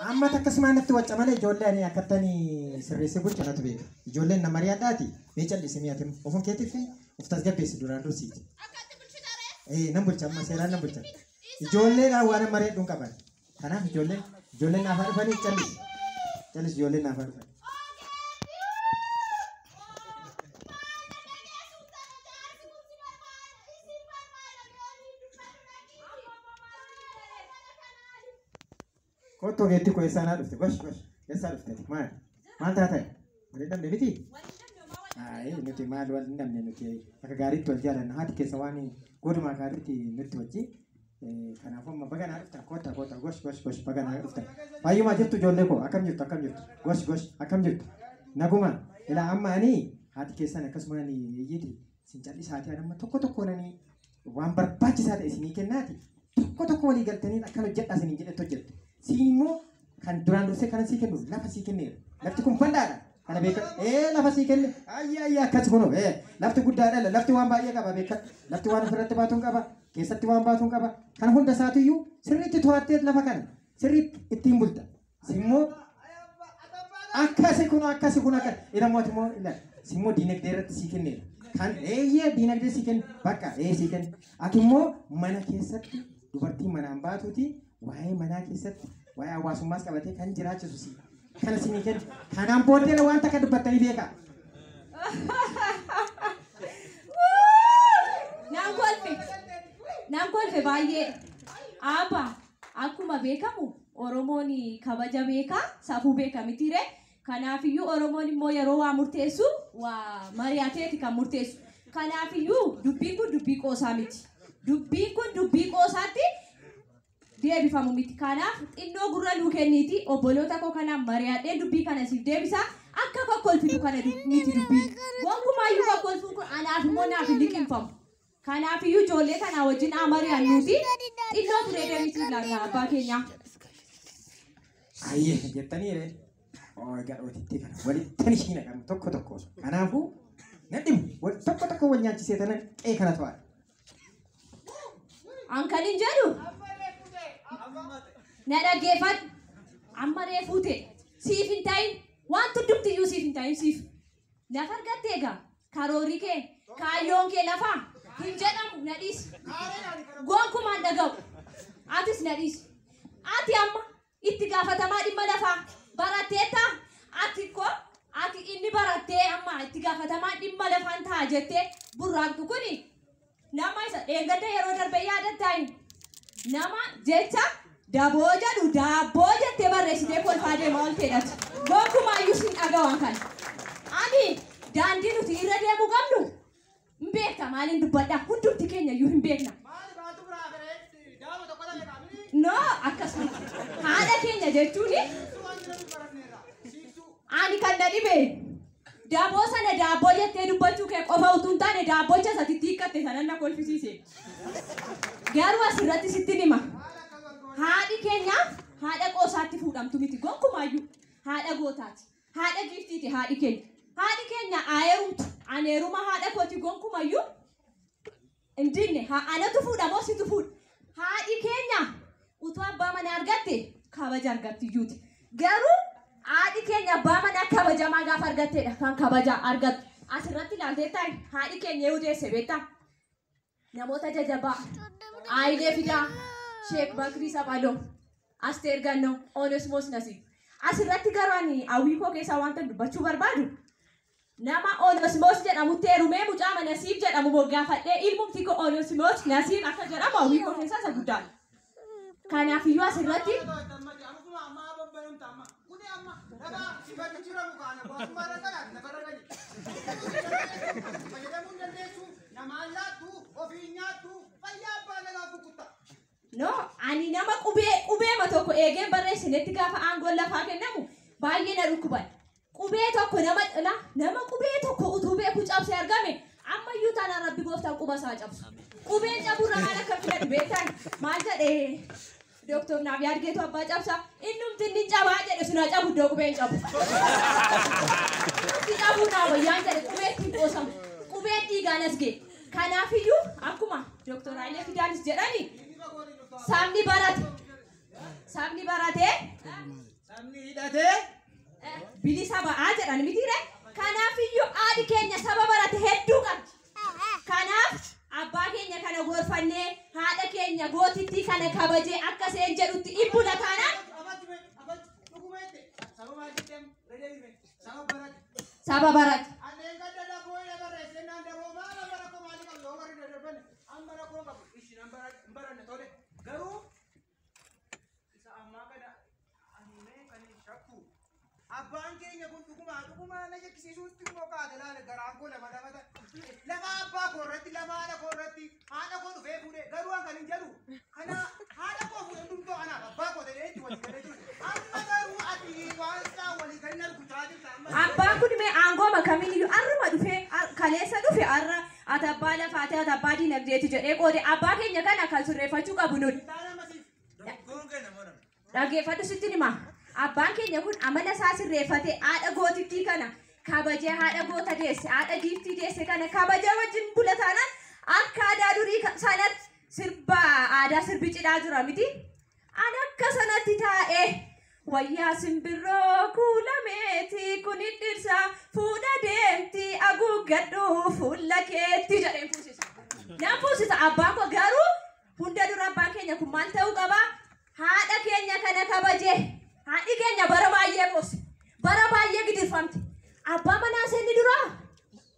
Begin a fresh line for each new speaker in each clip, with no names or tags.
Amma takkasuma natti wacca malee ijoollee ani akkattanii sirreessee bulchu natu beeka. Ijoolleen nama mari'aadhaati. Mee callisii mi'aatiin ofuun keetiif of tasgabbeessi duraan dursiiti. Nan bulcha amma seeraan nan bulcha. Ijoolleedhaan waan mari'adhuun qaban. Kanaaf ijoolleen naaf dhufanii callis. Callis ijoolleen naaf dhufanii. Kau tu nanti kau esana dufte, bos, esana dufte, mal tata, mereka demi nuti mal wal ndam nuti, aku garit tu jalan, hati kesawani, kau tu garit nuti wajib, karena apa bagan harus kota, gos, bagan harus. Ayo macam tu jodoh ko, akam jut, gos, akam jut. Naguma, ela amma ni, hati kesana kasma ni, jadi, sincari hati ada mah toko nani, wampar paci saat sini kenati, toko ni galteni, kalau jet asini jet tu jet. Simo kan duraan dursee kana sii kennu lafa sii kenneera. Lafti kun bal'aadha. Kana beeka lafa sii kenne ayyaa akkas kunoo lafti guddaadha lafti waan baay'ee qaba beeka. Lafti waan ofirratti baatuun qaba. Keessatti waan baatuun qaba. Kan hunda isaatiiyyuu sirriitti to'attee lafa kana sirriitti ittiin bulta. Simmoo akkasi kun akka ilmooti immoo simmoo diinagdee irratti sii kenneera. Kan diinagdee sii kenne bakka sii kenne. Ati immoo mana keessatti dubartii manaan baatuuti. Waa'ee manaa keessatti waa'ee hawaasummaas qabatee kan jiraachisu si kana sinii kennu kanaan booddee waan takka dubbattanii beekaa.
Naan kolfe baay'ee abbaa akkuma beekamu Oromoon kabaja beekaa safuu beeka mitiire kanaafiyyuu Oromoon immoo yeroo waa murteessu waa mari'ateeti kan murteessu kanaafiyyuu dubbiin kun dubbii qoosaa miti dubbiin kun dubbii qoosaatti. Deebifamu miti kanaaf xinnoo gurra nuu kenniiti obboloota koo kanaan mari'adhee dubbii kana siif deebisa akka kokkolfitu kana miti dubbii gonkumaayyuu kokkolfuun kun anaaf immoo naaf hin liqinfamu kanaafiyyuu ijoollee kanaa wajjin mari'annuuti xinnoo turee deebisuu ilaalla abbaa keenyaa.
Ayyee jettaniire gadhootitti kana walitti ishiin qabu tokko kanaafuu nadhimu tokko wal nyaachisee tanan qe'ee kana to'adha.
Ankalin jedhu. Nada gefat, amare fute. Siif hin ta'in, waan tuddubtiyyuu siif hin ta'in siif. Lafa argatteega karoorii kee kaayyoon kee lafa hin jedhamu nadhiis. Gonkumaan dhaga'u. Atis nadhiis. Ati amma itti gaafatamaa dhimma lafaa baratteetta. Ati inni barattee amma itti gaafatamaa dhimma lafaan ta'a jettee burraaqtu kuni nama isa dheengada yeroo darbe yaadattaayin. Nama jecha daboo jedhu daabboo jettee barreessitee kolfaa deemaa ol fedhatu. Gonkumaayyuu sin dhaga'an kan. Ani daandii nuti irra deemuu qabnu hin beekta maaliin dubbadha hundumti keenya iyyuu hin beekna. No akkasuma haadha keenya jechuun ani kan na dhibe daaboo sana daabboo jettee dubbachuu kee qofa utuu hin taane daabbocha satitti hiikkatte sanan na kolfisiise. Garuu asirratti sitti hima. Haadhi keenya haadha qoosaatti fuudhamtu miti gonkumaayyuu haadha gootaati. Haadha giiftiiti haadhi keenya. Haadhi keenya ayeerumtu aneeruma haadha kooti gonkumaayyuu indinne anatu fuudhamoo situ fuudha. Haadhi keenya utuu abbaa manaa argatte kabaja argattiyyuuti. Garuu haadhi keenya abbaa manaa kabajamaa gaafa argatteedha kan kabaja argattu. Asirratti ilaaltee taa'e haadhi keenya yoo deesse beektaa namoota jajjabaa Ayilee Fidaa Sheek Bakrii Sabaloo Asteer Gannoo Onesmoos Nasiib asirratti garuu hawwii koo keessaa wanta dubbachuu barbaadu nama Onesmoos jedhamutti heerumee mucaa Nasiib jedhamu moggaafadhee ilmumti koo Onesmoos Nasiib akka jedhamu hawwii koo keessaa isa guddaadha. Kanaafiyyuu asirratti no ani nama qubee ma tokko eegeen barreessinetti gaafa aangoon lafaa kennamu baay'ee na dhukkuban. Qubee tokko nama qubee tokko utuu beeku cabsee argame ammayyuu taanaan rabbi gooftaan quba isaa cabsu. Qubeen caburra haala kan filadhu beektan maal jedhee Doktor Nabi Argeetu abbaa cabsa innumti inni cabaa jedhe suna cabu iddoo qubeen cabu. Si cabuu naa wayyaan jedhe qubeetti qoosamu. Qubeen dhiigaan as ga'e. Kanaafiyyuu akkuma Doktor Ayilee Fidaanis jedhani sabni barate
Namni hidhatee
bilisa ba'aa jedhan mitiire. Kanaafiyyuu haadhi keenya saba barate hedduu qabdi. Kanaaf abbaa keenya kana gorfannee haadha keenya gootittii kana kabajee akka seen jedhutti ibbula taanaan saba barate.
Abbaan keenya kun dhuguma na jekkisiisuutti immoo kaadalaale garaan koo lama lafa abbaa koo irratti lama haadha koo irratti haadha koo dhufee fuudhee garuu kan hin jedhu kana haadha koo fuudhee dhumtoo anaaf abbaa koo ta'ee itti walii galee ture amma garuu ati waan isaa walii galii arguutaa jirta amma
abbaan kun mee aangoo makamiin iyyuu arruma dhufee kaleessa dhufe arra ati abbaa lafaatee ati abbaa diinagdeeti jedhee qoode abbaa keenya kana kan sirreeffachuu qabu nuti. Dhaggeeffadhu sitti hima. Abbaan keenya kun amala isaa sirreeffatee haadha gootittii kana kabajee haadha goota deesse haadha giiftii deesse kana kabajee wajjin bula taanaan akka aadaa durii sanatti sirba aadaa sirbi cidhaa jira miti. Ani akka sanatti taa'ee wayyaa simbirroo kuulameeti kun dhirsa fuudha deemti haguuggadhu fuula keetti jedheen fuusisa. Naan fuusisa abbaan koo garuu hunda dura abbaan keenya kun maal ta'uu qaba? Haadha keenya kana kabajee. Haadhi keenya bara baay'ee boose bara baay'ee gidirfamte abbaa manaa seenni duraa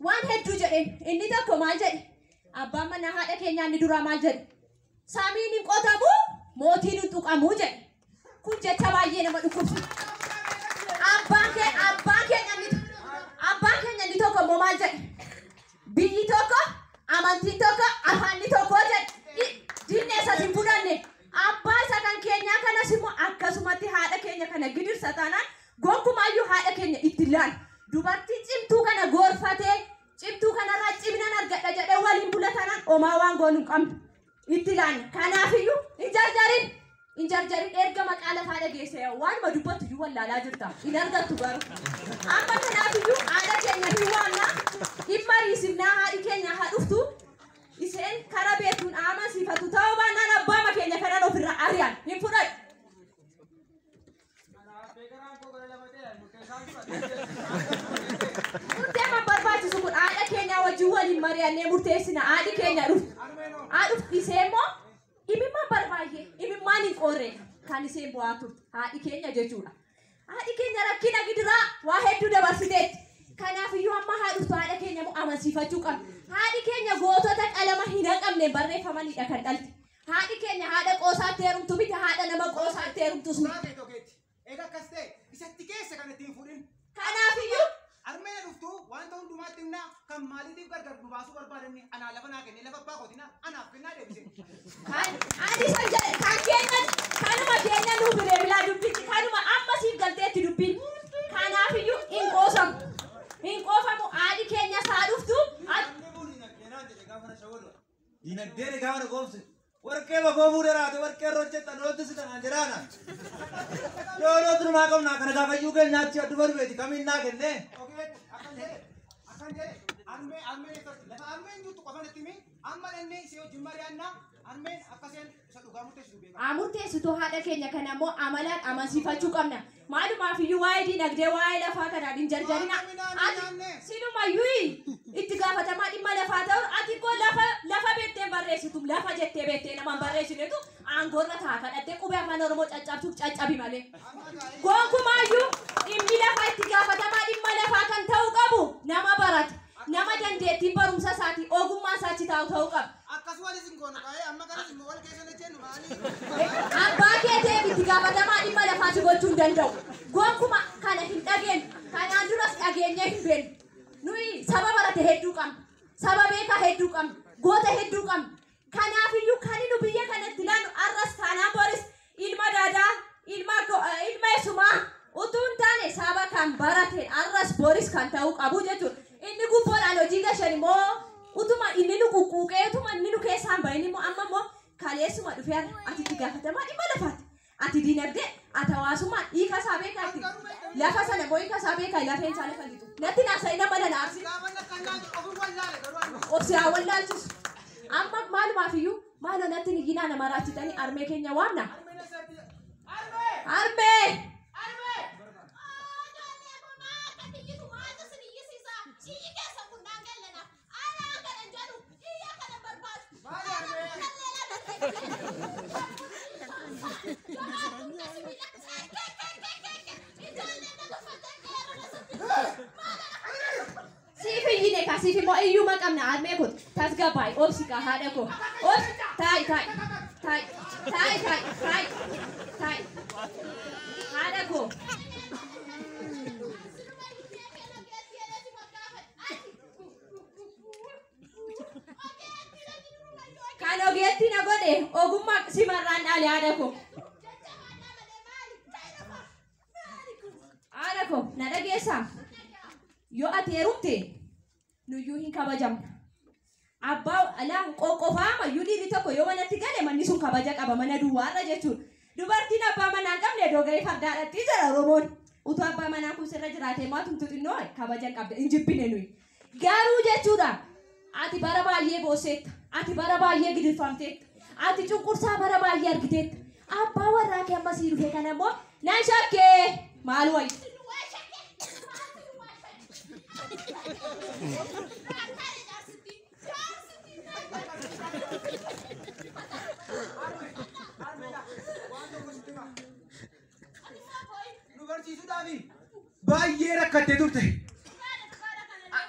waan hedduu jedheen inni tokko maal jedhe abbaan manaa haadha keenyaa inni duraa maal jedhe saamiin hin qotamu mootiin hin tuqamu jedhe kun jecha baay'ee nama dhukkubsu abbaan keenya inni tokko immoo maal jedhe biyyi tokko amantiin tokko afaanni tokko jedhe diinni eessas hin fudhanne. Abbaa isa kan keenyaa kanas immoo akkasumatti haadha keenya kana gidirsa taanaan gonkumaayyuu haadha keenya itti ilaala. Dubartii cimtuu kana gorfatee cimtuu kanarraa cimnan argadha jedhee waliin bula taanaan homaa waan goonu hin qabnu itti ilaalla. Kanaafiyyuu hin jarjarin erga maqaa lafaa dhageesse waanuma dubbattu iyyuu wallaalaa jirta. Hin argattu garuu. Amma kanaafiyyuu haadha keenya hin waamna dhimma riisifnaa haadhi keenya haa dhuftu. Iseen karaa beekuun amansiifatu ta'uu baannaan abbaa keenya kanaan ofirraa ari'an hin fudhadhu. Murteema barbaachisu kun haadha keenya wajjin waliin mari'annee murteessina haadhi keenya dhuftu. Haadhuuf isee immoo imimmaan barbaay'ee imimmaan hin qoorre kan iseen bu'aa turte haadhi keenya jechuudha. Haadhi keenya rakkina gidiraa waa hedduu dabarsiteetti. Kanaafiyyuu amma haadhuftu haadha keenya amansiifachuu qabna. Haadhi keenya gootota qalama hin haqamne barreeffamanidha kan dhalte. Haadhi keenya haadha qoosaatti heerumtu miti haadha nama qoosaatti heerumtus miti.
Egaa akkas ta'e isatti keessa kan ittiin fuudhin.
Kanaafiyyu
armee dhuftu wanta hundumaatti himna kan maaliitiif gargar nu baasuu barbaadanne anaa lafa naa kenne lafa abbaa kootina anaaf kennaa deebise.
Ani san jedhe kan keenya kanuma keenya nuu biree bilaa dubbitti kanuma amma siif galteetti dubbiin. Kanaafiyyu hin qoosamu. Hin qoofamu haadhi keenya saa dhuftu.
Dinagdee gaafa goomse warqee bakoo fuudheraate warqee rojjetta dhooti si tanaan jedhaana. Yoo dhooti numaa qabnaa kana gaafa iyyuu keenya achi addu barbeeti kamiin naa kennee.
Akkan jedhe armee lafa armeen jirtu qofan itti himi amma dhannee si wajjin mari'annaa armeen akkaseen isa dhugaa murteessitu beeka.
Murteessituu haadha keenya kana immoo amalaan amansiifachuu qabna. Maalumaafiyyu waa'ee dinagdee waa'ee lafaa kanaan hin jarjarina. Sinumayyuu itti gaafatamaa dhimma lafaa ta'u ati koo lafa beektee barreessitu lafa jettee beektee namaan barreessinetu aangoorra taa kadhattee qubee afaan Oromoo caccabsuuf caccabi malee. Gonkumaayyuu dhimmi lafaa itti gaafatamaa dhimma lafaa kan ta'uu qabu nama barate nama dandeettii barumsa isaatii ogummaa isaachi ta'uu qaba.
Akkasumas hin goonu qaa'ee amma kanas immoo wal keessa lacheen maali?
Abbaa keetee itti gaafatamaa dhimma lafaati gochuu hin danda'u. Gonkuma kana hin dhageenyu kanaan duras dhageenyee hin beeknu. Nuyi saba barate hedduu qabna. Saba beekaa hedduu qabna. Goota hedduu qabna. Kanaafiyyuu kan nu biyya kanatti ilaannu arras taanaan boris ilma daadaa ilma eessumaa utuu hin taane saba kan barateen arras boris kan ta'uu qabu jechuudha. Inni gubboodhaan hojii gashan immoo utuma inni nu quqquuqee utuma inni nu keessaan bahin immoo amma immoo kaleessuma dhufee ati itti gaafatamaa dhimma lafaati. Ati dinagdee ati hawaasummaa dhiiga isaa beekaatti lafa sana immoo hiika isaa beekaa lafeen isaa lafa lixu. Natti naasa'e nama nanaarsi. Obsiraa wallaalchisu. Amma maalumaafiyyu maaloo natti niyyinaa nama raachitanii armee keenya waamna. Armee! Siifiyyiine ka siif immoo iyyuma qabna armee kun tasgabaa'i obsi ka haadha koo obsi taa'i haadha koo kan ogeetti na godhe ogummaa simarraan dhaale haadha koo na dhageessaa yoo ati heerumte nuyyuu hin kabajamna. Abbaa alaa qoqqofaama iyyuu dhiirri tokko yoo manatti gale manni sun kabaja qaba mana duwwaarra jechuudha. Dubartiin abbaa manaa hin qabne doga'ee fardaadhatti jira Oromoon. Utuu abbaa manaa kun sirra jiraatee maatumtu xinnoo kabaja hin qabde hin jibbine nuyi. Garuu jechuudha ati bara baay'ee boosseetta. Ati bara baay'ee gidirfamteetta. Ati cunqursaa bara baay'ee argiteetta. Abbaa warraa kee amma sii dhufee kana immoo nan shakkee maal wayi.
Baay'ee rakkattee turte.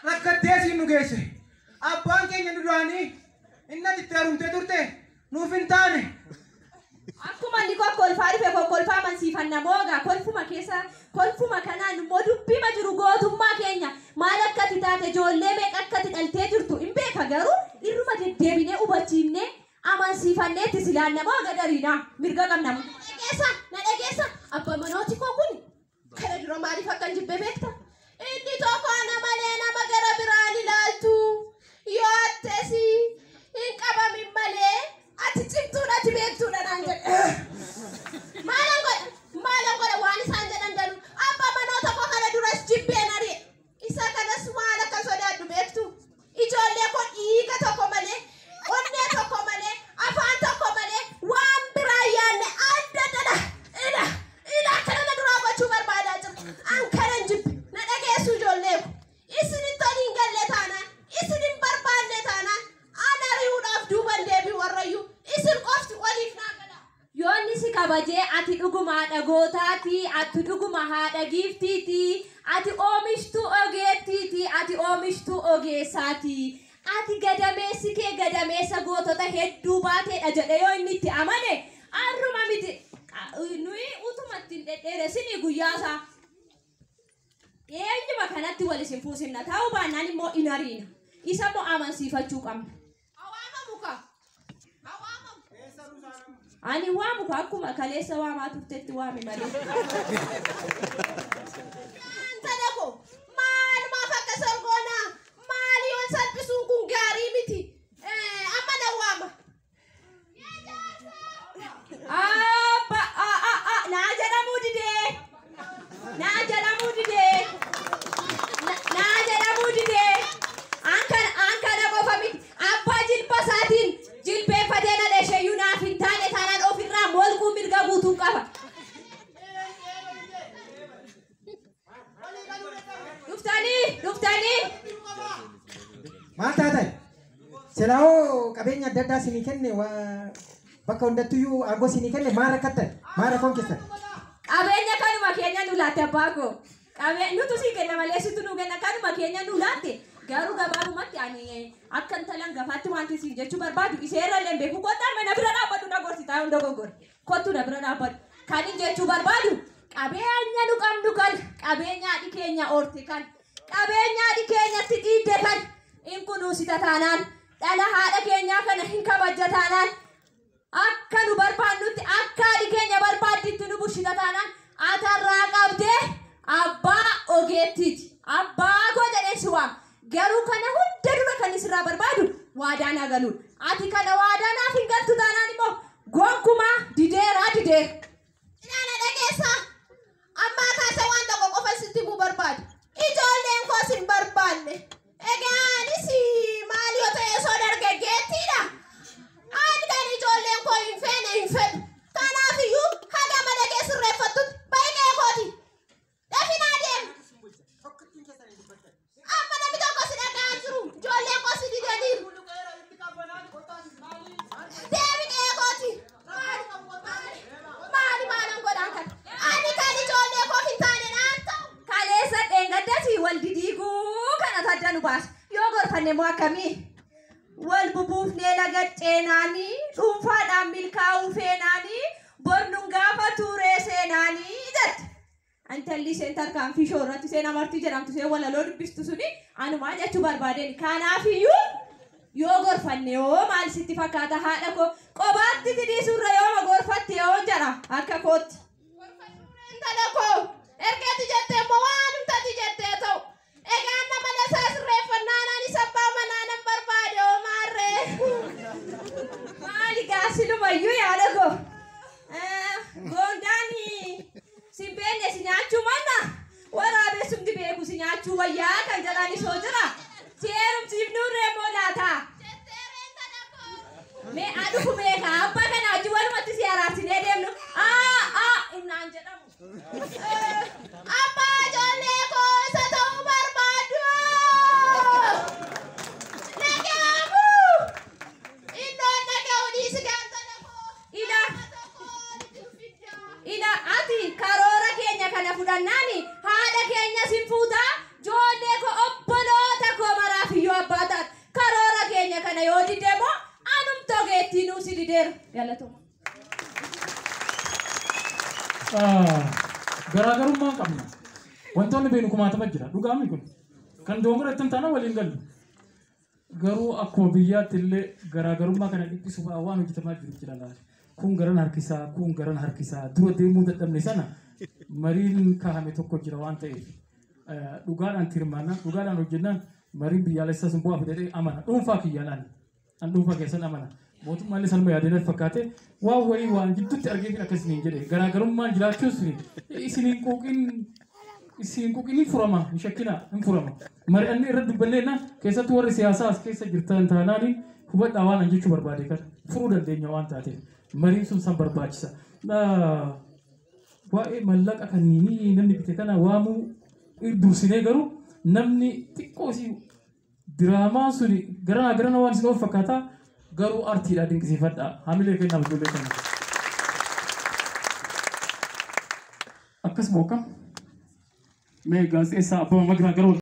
Rakkattee siin nu geesse. Abbaan keenya nu duraanii inni itti heerumtee turte nuuf hin taane.
Akkuma inni kokkolfaa dhufe kokkolfaa amansiifanna moogaa kolfuma kanaan immoo dubbima jiru gootummaa keenya maal akkati taate ijoollee meeqa akkati dhaltee jirtu hin beeka garuu irruma deddeebinee hubachiifnee amansiifannee itti silaanna mooga dariidhaa mirga qabna. Na dhageessa abbaa manooti koo kun kana dura maaliif akkan jibbe beekta? Inni tokko ana malee nama gara biraan ilaaltu yoo attesi hin qabamin malee ati cimtuudha ati beektuudha naan jedhe. Maalan godha waan isaan jedhan dalu abbaa manoota koo kana duras jibbeen ari'e. Isa kanas maal akka sodaadhu beektu? Ijoollee koo dhiiga tokko malee onnee tokko malee afaan tokko malee waan biraa yaanne adda dada ila akkana na duraa gochuu barbaadaa jira. An kanan jibbe na dhageessu ijoollee ko. Isin hin toliin galle taanaan isin hin barbaanne taanaan an ari'uudhaaf duuban deebii warrayyuu isin qofti waliif naa gala. Yoonni si kabajee ati dhuguma haadha gootaati, ati dhuguma haadha giiftiiti, ati oomishtuu ogeettiiti, ati oomishtuu ogeessaati. Ati gadameessi kee gadameessa gootota hedduu baateedha jedhe yoo inni itti amane arruma miti nuyi utumatti hin dhedheeressinii guyyaasaa. Eenyuma kanatti wal isin fuusinna ta'uu baannaan immoo in ariina. Isa immoo amansiifachuu qabna. Ani waamu ka akkuma kaleessa waamaa turteetti waame malee. Tadako maalumaaf akka sorgoonaa maali yoo salphisuun kun gaarii miti. Amma na waama. Naa jedhamuu didee. Naa jedhamuu didee. Ankana qofa miti. Abbaa jilba isaatiin jilbeeffatee na dheesheeyyuu naaf hin taane taanaan ofirraa molquu mirga guutuu qaba. Dhuftanii.
Maal taatan? Silaawoo qabeenya adda addaa sinii kenne bakka hundattuyyuu aangoo sinii kenne maal rakkattan? Maal rakkoon keessan?
Qabeenya kanuma keenya nu laatte abbaa koo. Nutu sii kenna malee situ nu kenna kanuma keenya nu laatte. Garuu gabaabumatti ani akka intalan gafaatti wanti siin jechuu barbaadu iseerra illee beeku kottaan mana bira dhaabbatu na gorsitaa hunda goggore. Kottu na bira dhaabbatu. Kan hin jechuu barbaadu qabeenya nu qabnu kan qabeenya haadhi keenya oorte kan qabeenya haadhi keenyatti dhiidde kan hin kunuunsita taanaan dhala haadha keenyaa kana hin kabajja taanaan akka nu barbaannutti akka haadhi keenya barbaadditti nu bushita taanaan atarraa qabdee abbaa ogeettiiti. Abbaa koo jedhee si waama. Garuu kana hunda dura kan isirraa barbaadu waadaan agaluudha. Ati kana waadaan naaf hin galtu taanaan immoo gonkumaa dideeraa. Ilaala dhageessaa. Ammaa kaasa waan tokko qofa sitti himuu barbaadu. Ijoolleen koos hin barbaanne. Egaanis maal yoo ta'e osoo dargaggeettiidha. Ani kan ijoolleen koo hin fedhu. Kanaafiyyuu haga mana kee sirreeffattutti baay'ee kooti. Dafinaa deemu. Amma namni tokko si dhagaa jiru. Ijoolleen koo si didaniiru. Deebiin eegooti. baas yoo gorfanne moo akkamii wal bubuufnee laga ceenaanii dhuunfaadhaan milkaa'uu feenaanii bornuun gaafa tuuree seenaanii jette antalli isheen tarkaanfii shoorratti isheen amartii jedhamtu isheen walaloo dubbistu suni anumaa jechuu barbaadeen kanaafiyyuu yoo gorfanne yoo maal sitti fakkaata haadha koo qobaatti tidhiisurra yoo gorfatte yoo jara akka kootti intala koo ergeeti jettee moo waanumtati jettee ta'u egaan nama lasaa sirreeffannaanaan isa abbaa manaanan barbaade oo maarree maali gaasilumayyuu yaada koo goondaanii simbeenne si nyaachuu manna waraabessumti beeku si nyaachuu wayyaa kan jedhaan isoo jira seerumsiif nuurree moo laata mee adufu beeka abbaa kana wajji walumatti si araarsinee deemnu innaan jedhamu abbaa ijoollee koo isa ta'uu barbaadu nagaamu innoon naga'u dhiisi gaantana koo ila ati karoora keenya kana fudhannaani haadha keenya sin fuutaa ijoollee koo obboloota koo maraafiyyoo abbaa taat karoora keenya kana yoo dideemo anumtoo geettii nuu si dideera galatuma.
Garaagarummaa qabna. Wantoonni beenu kumaatama jira. Dhugaamni kun kan doongora ittiin taana waliin galu. Garuu akkuma biyyaatti illee garaagarummaa kana dhiphisuuf waan hojjetamaa jiru jira laata. Kun garan harkisaa, kun garan harkisaa. Dura deemuu dadhabne sana mariin kaahame tokko jira waan ta'eef. Dhugaadhaan tirmaannaan, dhugaadhaan hojjennaan mariin biyyaalessaa sun bu'aa fidee amana. Dhuunfaa kiyyaalaan. An dhuunfaa keessan amana. Mootummaan salma yaadeen fakkaate waan wayii waan jidduutti argee akkasiniin jedhe garaagarummaan jiraachuus isin quuqin furama hin shakkina hin furama mari'anni irra dubbanneenna keessattuu warri siyaasaa as keessa jirtan taanaan hubadhaa waan jechuu barbaade kan furuu dandeenya waan taateef mariin sun san barbaachisa. Waa'ee mallaqa kaniinii namni bite kana waamuu dursinee garuu namni xiqqoo isii diraamaan suni garana waan isin of fakkaataa garuu artiidhaa dinqisiifadhaa hamilee kennaaf ijoollee kana. Akkasuma akka mee gaazexeessaa abbaa magraa garuu